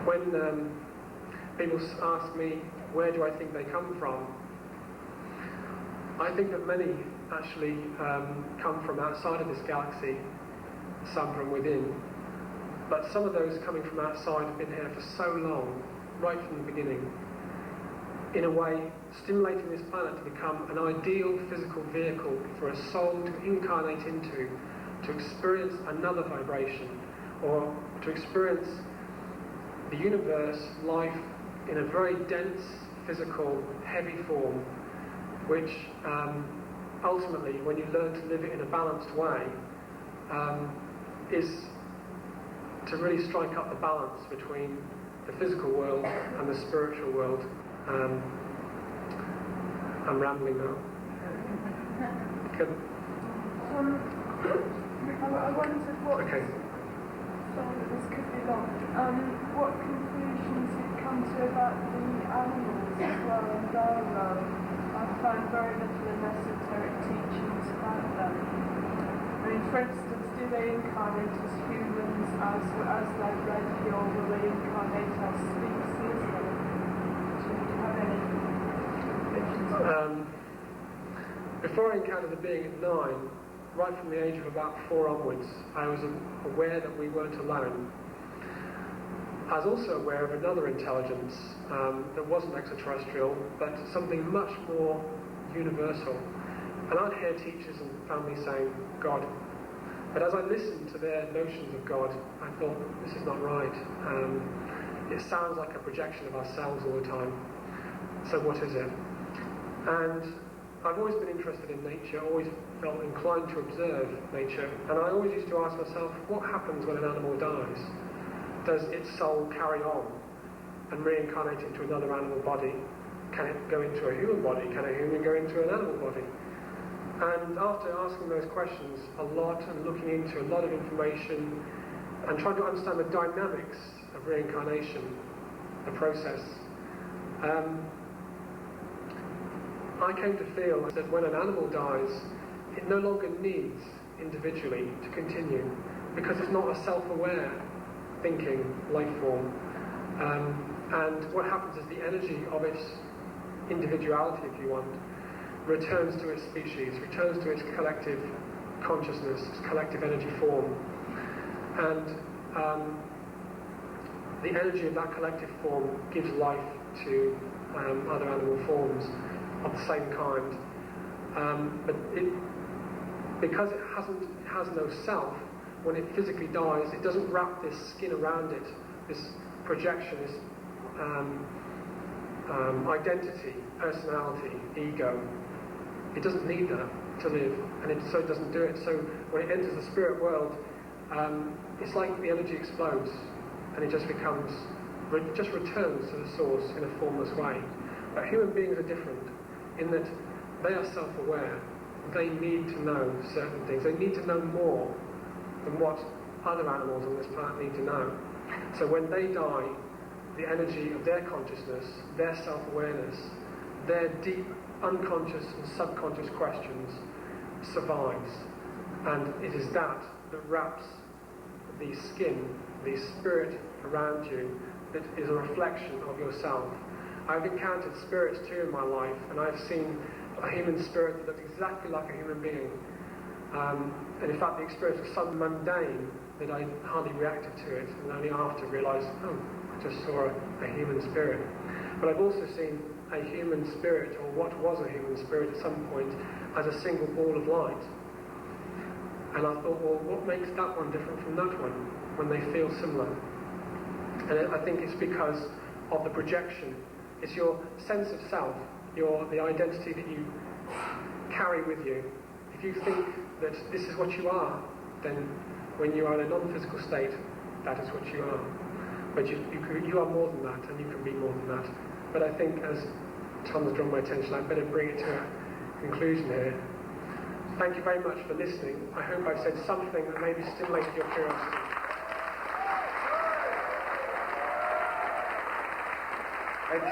when people ask me, where do I think they come from? I think that many actually come from outside of this galaxy, some from within. But some of those coming from outside have been here for so long, right from the beginning, in a way stimulating this planet to become an ideal physical vehicle for a soul to incarnate into, to experience another vibration, or to experience the universe, life, in a very dense, physical, heavy form, which ultimately, when you learn to live it in a balanced way, is to really strike up the balance between the physical world and the spiritual world. I'm rambling now. Good. I wondered what... Okay. Sorry, this could be long. What conclusions you've come to about the animals as well and their role? I find very little in esoteric teachings about them. I mean, for instance, do they incarnate as humans, as they're ready, or will they incarnate as species? Do you have any conclusions? Before I encountered the being at 9, right from the age of about 4 onwards, I was aware that we weren't alone. I was also aware of another intelligence that wasn't extraterrestrial, but something much more universal. And I'd hear teachers and families saying, God. But as I listened to their notions of God, I thought, this is not right. It sounds like a projection of ourselves all the time. So what is it? And I've always been interested in nature, always felt inclined to observe nature, and I always used to ask myself, what happens when an animal dies? Does its soul carry on and reincarnate into another animal body? Can it go into a human body? Can a human go into an animal body? And after asking those questions a lot and looking into a lot of information and trying to understand the dynamics of reincarnation, the process, I came to feel that when an animal dies, it no longer needs individually to continue, because it's not a self-aware thinking life form. And what happens is the energy of its individuality, if you want, returns to its species, returns to its collective consciousness, its collective energy form. And the energy of that collective form gives life to other animal forms of the same kind, but because it has no self, when it physically dies, it doesn't wrap this skin around it, this projection, this identity, personality, ego. It doesn't need that to live, and so it doesn't do it. So when it enters the spirit world, it's like the energy explodes, and it just becomes, just returns to the source in a formless way. But human beings are different, in that they are self-aware. They need to know certain things. They need to know more than what other animals on this planet need to know. So when they die, the energy of their consciousness, their self-awareness, their deep unconscious and subconscious questions survives. And it is that wraps the skin, the spirit around you, that is a reflection of yourself. I've encountered spirits too in my life, and I've seen a human spirit that looked exactly like a human being. And in fact, the experience was so mundane that I hardly reacted to it, and only after realised, oh, I just saw a human spirit. But I've also seen a human spirit, or what was a human spirit at some point, as a single ball of light. And I thought, well, what makes that one different from that one, when they feel similar? And I think it's because of the projection. It's your sense of self, the identity that you carry with you. If you think that this is what you are, then when you are in a non-physical state, that is what you are. But you are more than that, and you can be more than that. But I think, as Tom has drawn my attention, I'd better bring it to a conclusion here. Thank you very much for listening. I hope I've said something that maybe stimulated your curiosity. Thank you.